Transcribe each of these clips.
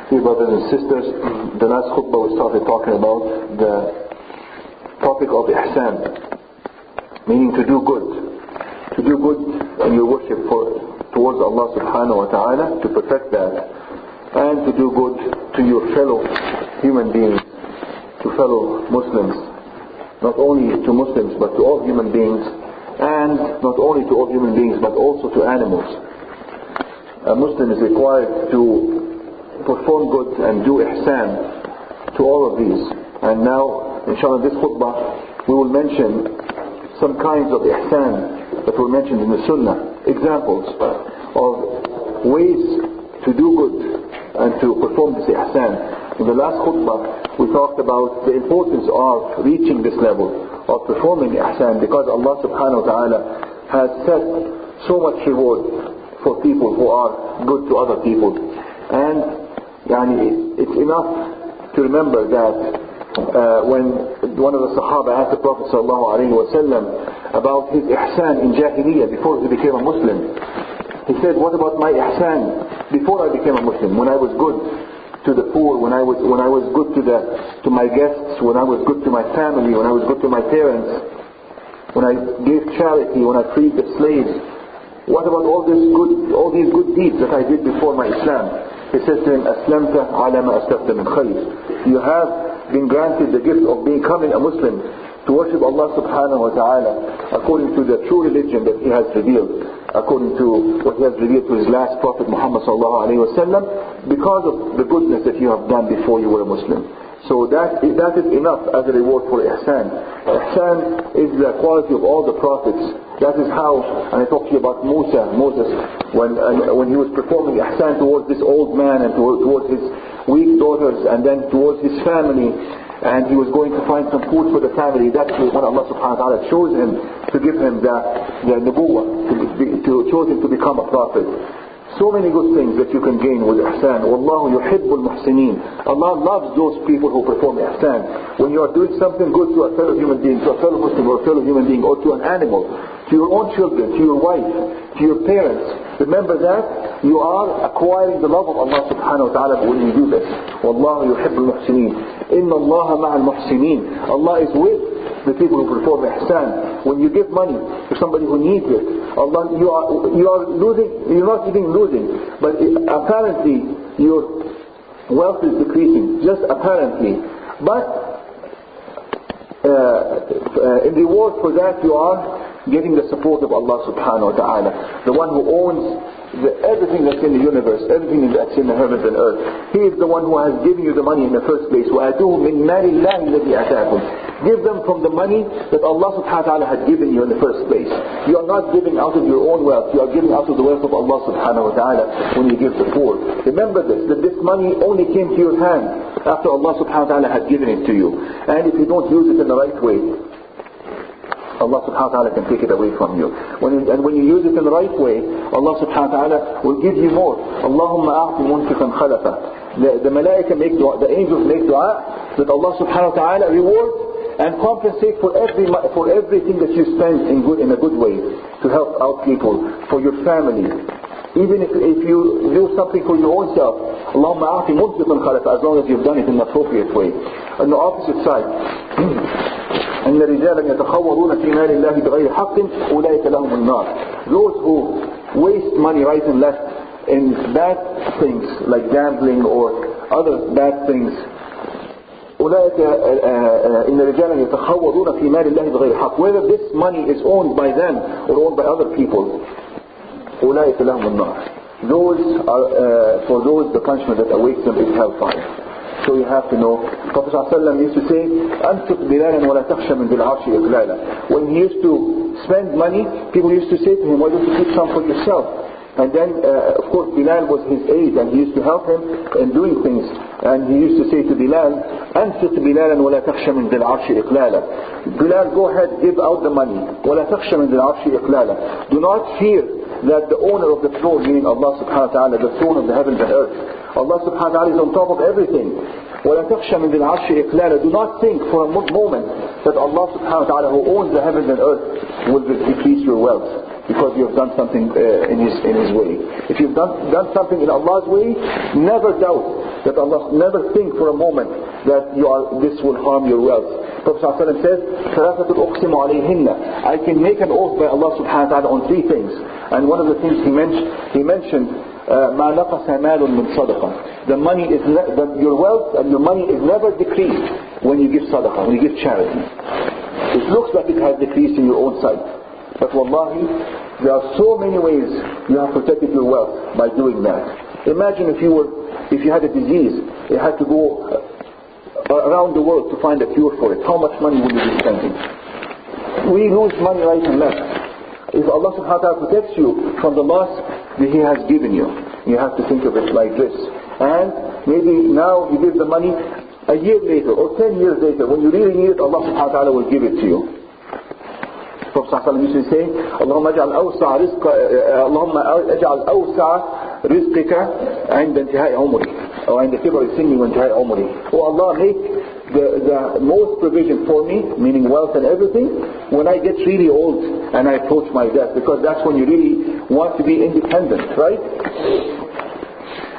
Dear brothers and sisters, the last khutbah we started talking about the topic of ihsan, meaning to do good. To do good in your worship towards Allah subhanahu wa ta'ala, to perfect that, and to do good to your fellow human beings, to fellow Muslims, not only to Muslims but to all human beings, and not only to all human beings but also to animals. A Muslim is required to perform good and do ihsan to all of these. And now, inshallah, in this khutbah we will mention some kinds of ihsan that were mentioned in the Sunnah, examples of ways to do good and to perform this ihsan. In the last khutbah we talked about the importance of reaching this level of performing ihsan, because Allah subhanahu wa ta'ala has set so much reward for people who are good to other people. And it's enough to remember that when one of the Sahaba asked the Prophet ﷺ about his ihsan in Jahiliyyah before he became a Muslim, he said, what about my ihsan before I became a Muslim, when I was good to the poor, when I was good to my guests, when I was good to my family, when I was good to my parents, when I gave charity, when I freed the slaves? What about all these good deeds that I did before my Islam? He says to him, Aslamta ala ma aslafta min khayr. You have been granted the gift of becoming a Muslim to worship Allah subhanahu wa ta'ala according to the true religion that He has revealed, according to what He has revealed to His last Prophet Muhammad sallallahu alayhi wa sallam, because of the goodness that you have done before you were a Muslim. So that is enough as a reward for ihsan. Ihsan is the quality of all the prophets. That is how, and I talked to you about Moses, when he was performing ihsan towards this old man and towards his weak daughters and then towards his family, and he was going to find some food for the family. That's when Allah subhanahu wa ta'ala chose him to give him the nubuwwah, chose him to become a prophet. So many good things that you can gain with ihsan. Wallahu yuhibbul muhsinin. Allah loves those people who perform ihsan. When you are doing something good to a fellow human being, to a fellow Muslim or a fellow human being, or to an animal, to your own children, to your wife, to your parents, remember that you are acquiring the love of Allah subhanahu wa ta'ala when you do this. Wallahu yuhibbul muhsinin. Inna Allah ma'al muhsinin. Allah is with the people who perform ihsan. When you give money to somebody who needs it, Allah, you are losing. You're not even losing, but apparently your wealth is decreasing, just apparently. But in reward for that, you are getting the support of Allah subhanahu wa ta'ala, the one who owns everything that's in the universe, everything that's in the heavens and earth. He is the one who has given you the money in the first place. وَأَتُوهُ مِنْ مَالِ اللَّهِ الَّذِي أَتَاكُمْ. Give them from the money that Allah subhanahu wa ta'ala had given you in the first place. You are not giving out of your own wealth, you are giving out of the wealth of Allah subhanahu wa ta'ala when you give the poor. Remember this, that this money only came to your hand after Allah subhanahu wa ta'ala had given it to you. And if you don't use it in the right way, Allah subhanahu wa ta'ala can take it away from you. When you use it in the right way, Allah subhanahu wa ta'ala will give you more. Allahumma a'ti munfiqan khalafa. The malaika make dua, the angels make dua that Allah subhanahu wa ta'ala reward and compensate for everything that you spend in a good way to help out people, for your family. Even if you do something for your own self, Allahumma a'ti munfiqan khalafa, as long as you've done it in an appropriate way. On the opposite side, أن رجالا يتخورون في مال الله بغير حق أولئك لهم النار. Those who waste money right and left in bad things like gambling or other bad things, أولئك إن رجالا يتخورون في مال الله بغير حق. Whether this money is owned by them or owned by other people, أولئك لهم النار. Those are for those the punishment that awaits them is hellfire. So you have to know, Prophet ﷺ used to say, أَنْفِقْ بِلَالًا وَلَا تَخْشَ مِنْ ذِي الْعَرْشِ إِقْلَالًا. When he used to spend money, people used to say to him, why don't you keep some for yourself? And then, of course, Bilal was his aide, and he used to help him in doing things. And he used to say to Bilal, أَنْفِقْ بِلَالًا وَلَا تَخْشَ مِنْ ذِي الْعَرْشِ إِقْلَالًا. Bilal, go ahead, give out the money. وَلَا تَخْشَ مِنْ ذِي الْعَرْشِ إِقْلَالًا. Do not fear that the owner of the throne, meaning Allah subhanahu wa ta'ala, the throne of the heavens and earth, Allah subhanahu wa ta'ala is on top of everything. وَلَا تَخْشَ مِنْ ذِي الْعَرْشِ إِقْلَالًا. Do not think for a moment that Allah subhanahu wa ta'ala, who owns the heavens and earth, will decrease your wealth because you have done something in His way. If you've done something in Allah's way, never doubt that Allah never think for a moment that this will harm your wealth. Prophet ﷺ says, ثَلَاثَةٌ أُقْسِمُ عَلَيْهِنَّ, I can make an oath by Allah subhanahu wa ta'ala on 3 things. And one of the things he mentioned, مَا نَقَصَ مَالٌ مِّن صَدَقَةٍ, your wealth and your money is never decreased when you give sadaqah, when you give charity. It looks like it has decreased in your own sight, but wallahi, there are so many ways you have protected your wealth by doing that. Imagine if you had a disease, you had to go around the world to find a cure for it. How much money would you be spending? We lose money right and left. If Allah subhanahu wa ta'ala protects you from the loss that He has given you, you have to think of it like this. And maybe now you give the money, a year later or 10 years later, when you really need it, Allah subhanahu wa ta'ala will give it to you. Prophet ﷺ used to say, اللهم اجعل أوسع رزقك عند انتهاء عمري, or عند كبر سني وانتهاء عمري. Oh Allah, make the most provision for me, meaning wealth and everything, when I get really old and I approach my death, because that's when you really want to be independent, right?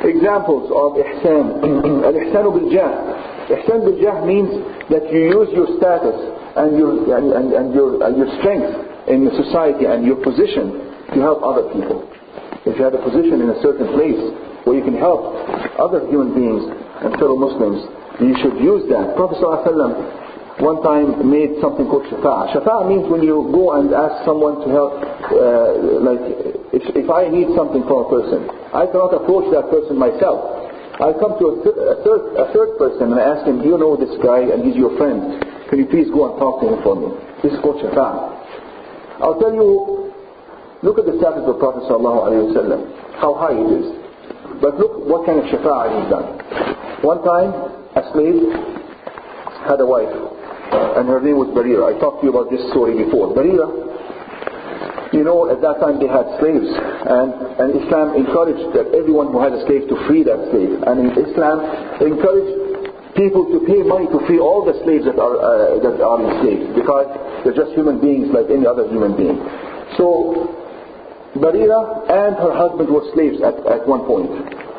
Examples of ihsan. Al-ihsan bil-jah. Ihsan bil-jah means that you use your status and your strength in the society and your position to help other people. If you have a position in a certain place where you can help other human beings and fellow Muslims, you should use that. Prophet ﷺ one time made something called shafa'ah. Shafa'ah means when you go and ask someone to help, like if I need something from a person, I cannot approach that person myself. I come to a third person and I ask him, do you know this guy and he's your friend? Can you please go and talk to him for me? This is called shafa'ah. I'll tell you, look at the status of the Prophet ﷺ, how high it is. But look what kind of shafa'ah he's done. One time, a slave had a wife, and her name was Barira. I talked to you about this story before. Barira, you know, at that time they had slaves, and Islam encouraged that everyone who has a slave to free that slave. And in Islam, encouraged people to pay money to free all the slaves that are enslaved, because they're just human beings like any other human being. So Barira and her husband were slaves at one point.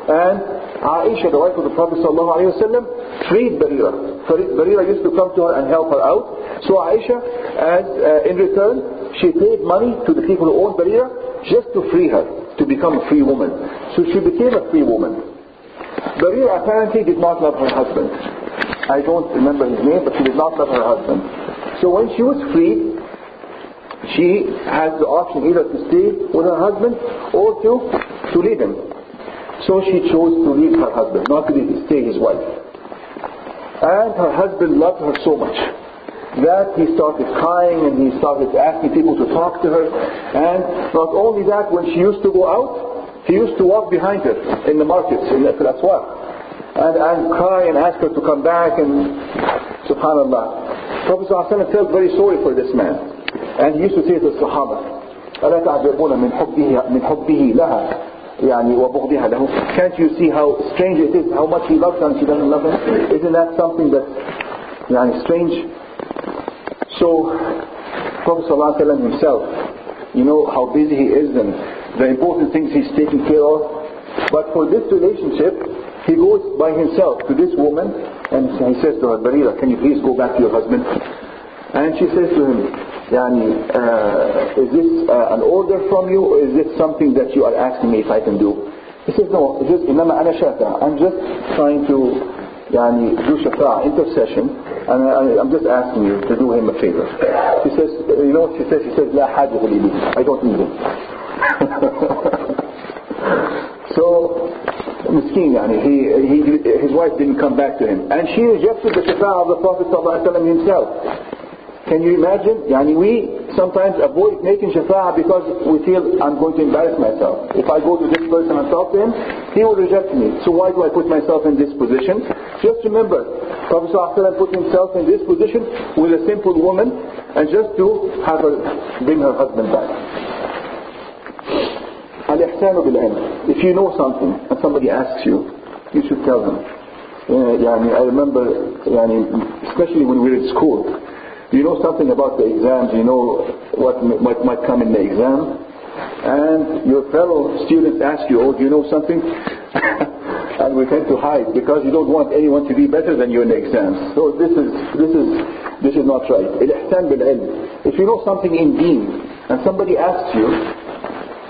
And Aisha, the wife of the Prophet ﷺ, freed Barira. Barira used to come to her and help her out. So Aisha, in return, she paid money to the people who owned Barira just to free her, to become a free woman. So she became a free woman. Barira apparently did not love her husband. I don't remember his name, but she did not love her husband. So when she was freed, she had the option either to stay with her husband or to leave him. So she chose to leave her husband, not to stay his wife. And her husband loved her so much that he started crying and he started asking people to talk to her. And not only that, when she used to go out, he used to walk behind her in the markets, in the aswaq, and cry and ask her to come back. And subhanallah, Prophet ﷺ felt very sorry for this man, and he used to say to the Sahaba, ألا تعجبون من حبه لها يعني وبغضها له. Can't you see how strange it is, how much he loves her and she doesn't love him? Isn't that something that's strange? So Prophet ﷺ himself, you know how busy he is and the important things he's taking care of. But for this relationship, he goes by himself to this woman and he says to her, Barira, can you please go back to your husband? And she says to him, is this an order from you, or is this something that you are asking me if I can do? He says, no, it's just إنما أنا شافع. I'm just trying to do shafa'a, intercession, and I'm just asking you to do him a favor. She says, you know what she says? She says, لا حاجة لي به. I don't need him. So, miskin, his wife didn't come back to him, and she rejected the shafa'a of the Prophet ﷺ himself. Can you imagine? We sometimes avoid making shafa'ah because we feel I'm going to embarrass myself. If I go to this person and talk to him, he will reject me. So why do I put myself in this position? Just remember, Prophet ﷺ put himself in this position with a simple woman and just to have her bring her husband back. Al-ihsanu bil-ilm. If you know something and somebody asks you, you should tell them. I remember, especially when we were at school, you know something about the exams, you know what might come in the exam, and your fellow students ask you, oh, do you know something? And we tend to hide because you don't want anyone to be better than you in the exams. So this is not right. Al-ihsan bil-ilm. If you know something in deen and somebody asks you,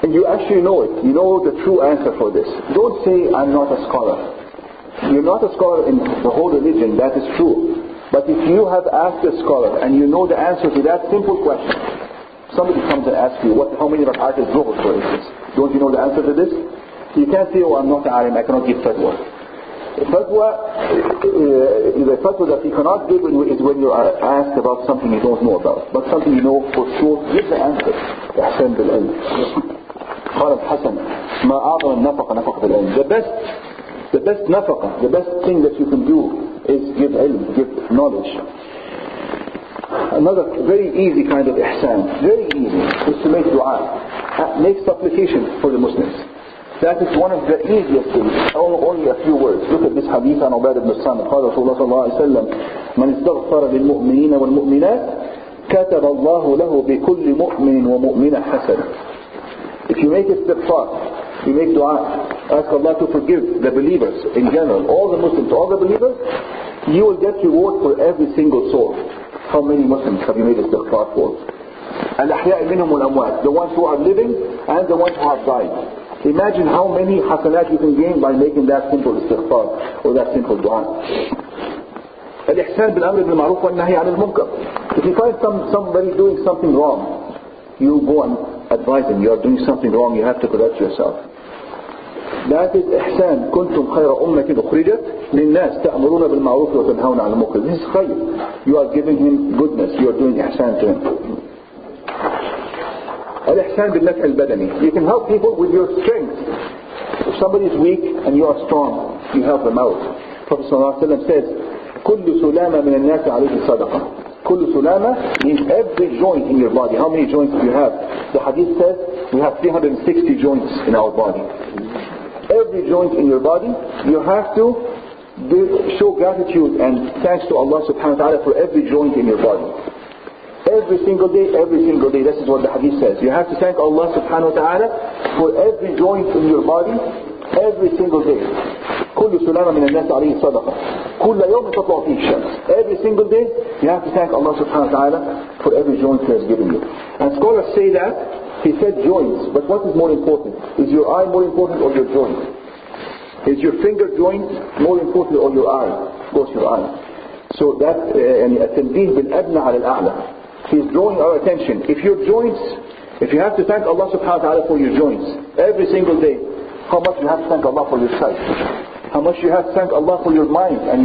and you actually know it, you know the true answer for this, don't say, I'm not a scholar. You're not a scholar in the whole religion, that is true. But if you have asked a scholar and you know the answer to that simple question, somebody comes and asks you, how many rak'at is Dhuhr, for instance? Don't you know the answer to this? You can't say, I'm not an alim, I cannot give fatwa. The fatwa that you cannot give is when you are asked about something you don't know about. But something you know for sure, give the answer. إحسان بالعلم. قال الحسن ما أعظم النفقة نفقة العلم. The best nafaqa, the best thing that you can do is give ilm, give knowledge. Another very easy kind of ihsan, very easy, is to make dua, make supplication for the Muslims. That is one of the easiest things, only a few words. Look at this hadith on Ubadah ibn Samit. قال رسول الله صلى الله عليه وسلم من استغفر للمؤمنين والمؤمنات كتب الله له بكل مؤمن ومؤمنة حسنة. If you make istighfar, you make dua, ask Allah to forgive the believers in general, all the Muslims, all the believers, you will get reward for every single soul. How many Muslims have you made istighfar for? Al-ahya'i minhum wal-amwat, the ones who are living and the ones who have died. Imagine how many hasanat you can gain by making that simple istighfar or that simple dua. Al-ihsan bil-amr bil-ma'ruf wal-nahy 'anil munkar. If you find somebody doing something wrong, you go and advise him, you are doing something wrong, you have to correct yourself. That is ihsan. كنتم خير أمة أخرجت للناس تأمرون بالمعروف وتنهون عن المنكر. This is khayr. You are giving him goodness, you are doing ihsan to him. Al-ihsan bil-naf'i al-badani. You can help people with your strength. If somebody is weak and you are strong, you help them out. Prophet ﷺ says, كل سلامة من الناس عليه صدقة. كل سلامة means every joint in your body. How many joints do you have? The hadith says we have 360 joints in our body. Every joint in your body, you have to show gratitude and thanks to Allah subhanahu wa ta'ala for every joint in your body. Every single day, this is what the hadith says. You have to thank Allah subhanahu wa ta'ala for every joint in your body, every single day. كل سلامة من الناس عليه صدقة. كل يوم تطلع فيه الشمس. Every single day, you have to thank Allah subhanahu wa ta'ala for every joint He has given you. And scholars say that, he said joints, but what is more important? Is your eye more important or your joint? Is your finger joint more important or your eye? Of course your eye. So that, التنبيه بالأدنى على الأعلى. He's drawing our attention. If your joints, if you have to thank Allah subhanahu wa ta'ala for your joints, every single day, how much you have to thank Allah for your sight? How much you have to thank Allah for your mind and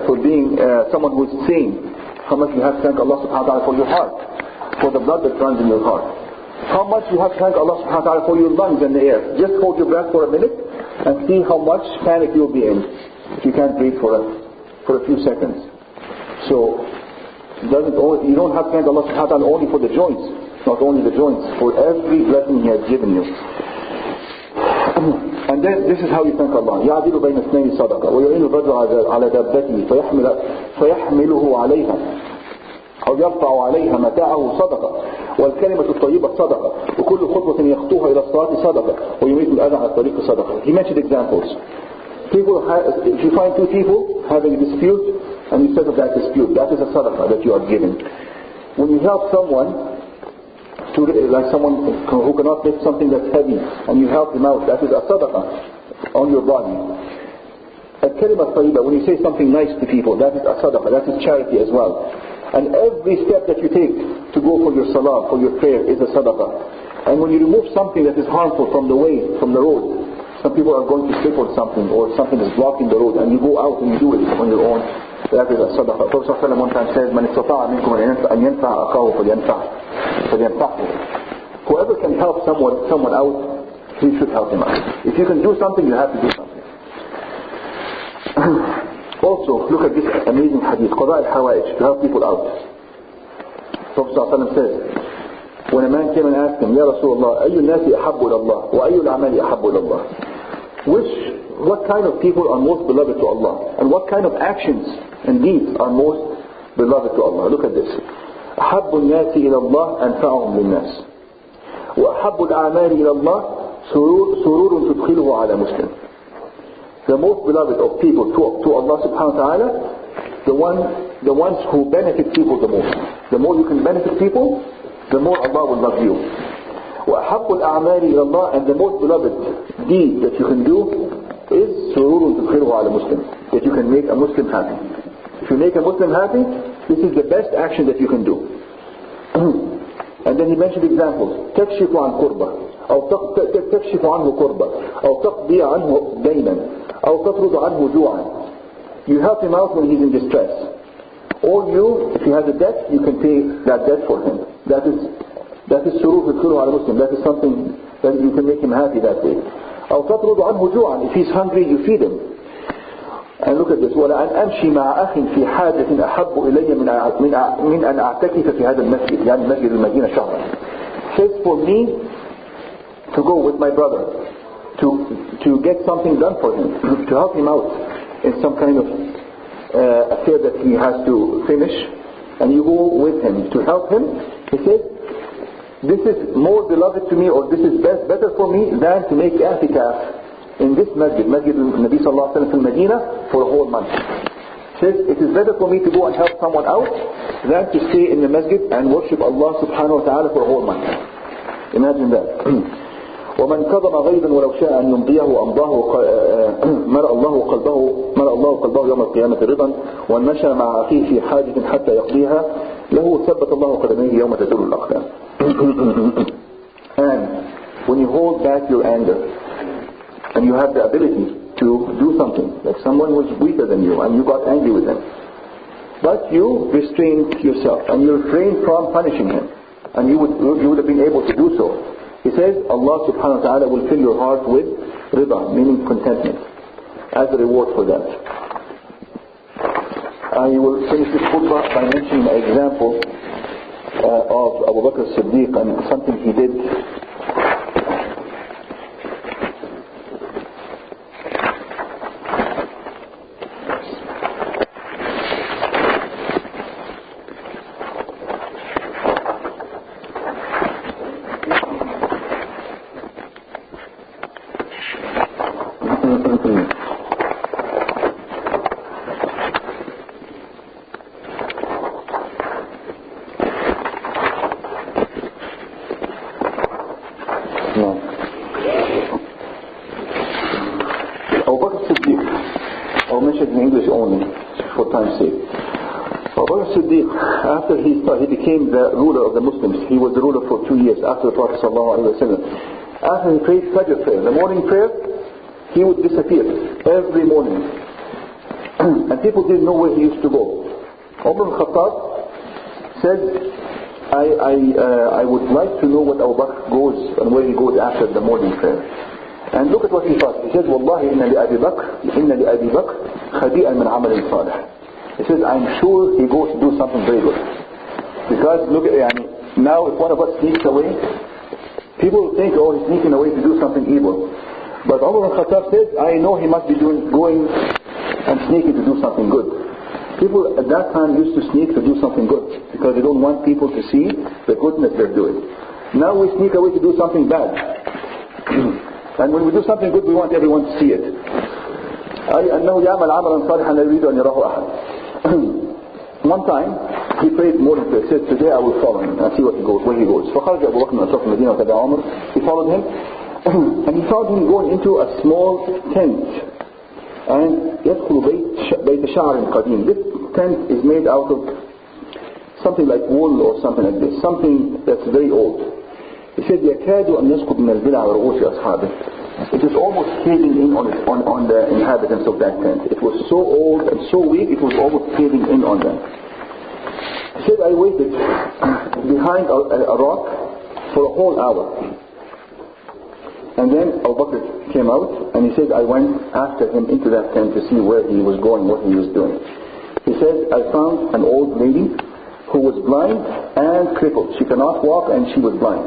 for being someone who is sane? How much you have to thank Allah subhanahu wa ta'ala for your heart, for the blood that runs in your heart? How much you have to thank Allah subhanahu wa ta'ala for your lungs and the air? Just hold your breath for a minute and see how much panic you'll be in if you can't breathe for a few seconds. So you don't have to thank Allah subhanahu wa ta'ala only for the joints, not only the joints, for every blessing He has given you. And then this is how you thank Allah. يعدل بين اثنين صدقة ويعين الرجل على دابته فيحمله عليها أو يرفع عليها متاعه صدقة والكلمة الطيبة صدقة وكل خطوة يخطوها إلى الصلاة صدقة ويميت الأذى على الطريق صدقة. He mentioned examples. If you find two people having a dispute and you settle that dispute, that is a sadaqah that you are giving. When you help someone, like someone who cannot lift something that's heavy, and you help him out, that is a sadaqah on your body. Al-kalima tayyiba, when you say something nice to people, that is a sadaqah, that is charity as well. And every step that you take to go for your salah, for your prayer, is a sadaqah. And when you remove something that is harmful from the way, from the road, some people are going to slip on something, or something is blocking the road, and you go out and you do it on your own, that is a sadaqah. Prophet ﷺ one time says, من استطاع منكم أن ينفع أخاه فلينفعه. Whoever can help someone out, he should help him out. If you can do something, you have to do something. Also, look at this amazing hadith, قضاء الحوائج, to help people out. Prophet ﷺ says, when a man came and asked him, يا رسول الله, أي الناس أحب إلى الله وأي الأعمال أحب إلى الله? What kind of people are most beloved to Allah? And what kind of actions and deeds are most beloved to Allah? Look at this. أحب الناس إلى الله أنفعهم للناس وأحب الأعمال إلى الله سرور تدخله على مسلم. the most beloved of people to Allah subhanahu wa ta'ala, the ones who benefit people the most. The more you can benefit people, the more Allah will love you. وَأَحَبُّ الْأَعْمَالِ إِلَى اللَّهِ, and the most beloved deed that you can do is سُرُورٌ تُدْخِلُهُ عَلَى مُسْلِمٍ, that you can make a Muslim happy. If you make a Muslim happy, this is the best action that you can do. And then he mentioned examples. تكشف عن قربة, أو تكشف عنه قربة, أو تقضي عنه دينا, أو تطرد عنه جوعا. You help him out when he's in distress. Or you, if he has a debt, you can pay that debt for him. That is سرور تدخله على مسلم. That is something that you can make him happy that way. أو تطرد عنه جوعا. If he's hungry, you feed him. And look at this. وَلَأَنْ أَمْشِي مَعَ أَخٍ فِي حَاجَةٍ أَحَبُّ إِلَيَّ مِنْ أَنْ أَعْتَكِفَ فِي هذا المسجد, يعني مسجد المدينة شهرا. Says for me to go with my brother to get something done for him, to help him out in some kind of affair that he has to finish, and you go with him to help him. He says, this is more beloved to me, or this is better for me than to make i'tikaf in this masjid, Masjid Nabi Sallallahu Alaihi Wasallam in Medina, for a whole month. Says it is better for me to go and help someone out than to stay in the masjid and worship Allah subhanahu wa ta'ala for a whole month. Imagine that. ومن كظم غيظا ولو شاء أن يمضيه أمضاه مرأ الله قلبه يوم القيامة رضا وأن مشى مع أخيه في حاجة حتى يقضيها له ثبت الله قدميه يوم تزول الأقدام. And when you hold back your anger and you have the ability to do something, like someone was weaker than you and you got angry with him, but you restrained yourself and you refrained from punishing him, and you would have been able to do so. He says Allah subhanahu wa ta'ala will fill your heart with rida, meaning contentment, as a reward for that. I will finish this khutbah by mentioning an example of Abu Bakr as-Siddiq and something he did. After he became the ruler of the Muslims, he was the ruler for 2 years after the Prophet ﷺ. After he prayed Fajr prayer, the morning prayer, he would disappear every morning. And people didn't know where he used to go. Umar al-Khattab said, I would like to know what Abu Bakr goes and where he goes after the morning prayer. And look at what he thought. He says, Wallahi inna li Abi Bakr khadi'an min amal salih. He says, I'm sure he goes to do something very good. Because look at, now if one of us sneaks away, people will think, oh, he's sneaking away to do something evil. But Umar al-Khattab says, I know he must be going and sneaking to do something good. People at that time used to sneak to do something good because they don't want people to see the goodness they're doing. Now we sneak away to do something bad. And when we do something good, we want everyone to see it. أنه يعمل عملا صالحا لا يريد أن يراه أحد. One time he prayed morning prayer. He said, today I will follow him and see where he goes. فخرج أبو بكر من أطراف المدينة وتبع عمر. He followed him and he found him going into a small tent, and يدخل بيت شعر قديم. This tent is made out of something like wool or something like this, something that's very old. He said يكاد أن يسقط من البلع ورؤوس أصحابه. It was almost caving in on the inhabitants of that tent. It was so old and so weak, it was almost caving in on them. He said, I waited behind a rock for a whole hour. And then Abu Bakr came out, and he said, I went after him into that tent to see where he was going, what he was doing. He said, I found an old lady who was blind and crippled. She cannot walk and she was blind.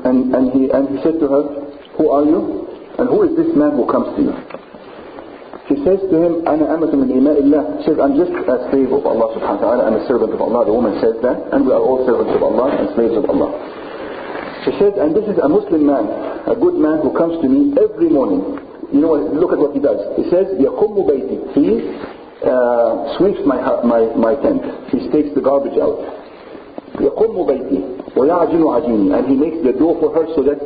and he said to her, who are you? And who is this man who comes to you? She says to him, أنا أمة من إماء الله. She says, I'm just a slave of Allah subhanahu wa ta'ala. I'm a servant of Allah. The woman says that. And we are all servants of Allah and slaves of Allah. She says, and this is a Muslim man, a good man who comes to me every morning. you know what, look at what he does. He says, يَقُمُّ بَيْتِي. He sweeps my tent. He takes the garbage out. يَقُمُّ بَيْتِي وَيَعْجِنُ عَجِينِي. And he makes the dough for her so that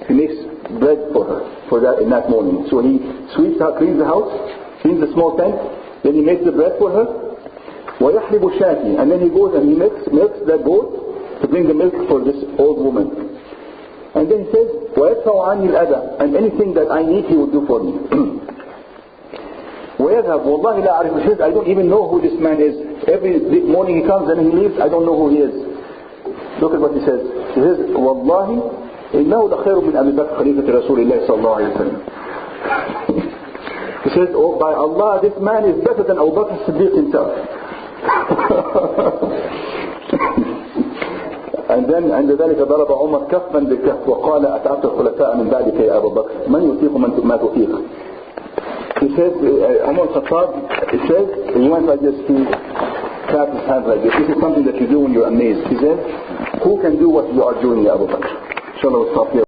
he makes bread for her for that in that morning. So he sweeps her, cleans the house, cleans the small tent, then he makes the bread for her. وَيَحْلِبُ شَاتِي. And then he goes and he milks that goat to bring the milk for this old woman. And then he says, وَيَدْفَعُ عَنِّي الْأَذَى. And anything that I need he will do for me. وَيَذْهَبْ وَاللَّهِ لَا أَعْرِفُ. He says, I don't even know who this man is. Every morning he comes and he leaves, I don't know who he is. Look at what he says. He says, وَاللَّهِ إِنَّهُ لَخَيْرٌ مِنْ أَبِي بَكْرٍ خَلِيفَةِ رَسُولِ اللَّهِ صَلَّى اللَّهُ عَلَيْهِ وَسَلَّمَ. He says, oh, by Allah, this man is better than Abu Bakr Siddiq himself. And then عند ذلك ضرب عمر كفا بالكف وقال أتعبت الخلفاء من بعدك يا أبا بكر من يطيق ما تطيق. He says, Umar Khattab, he says, he went like this, he clapped his hands like this. This is something that you do when you're amazed. He says, who can do what you are doing, Ya Abu Bakr? Inshallah we'll stop here.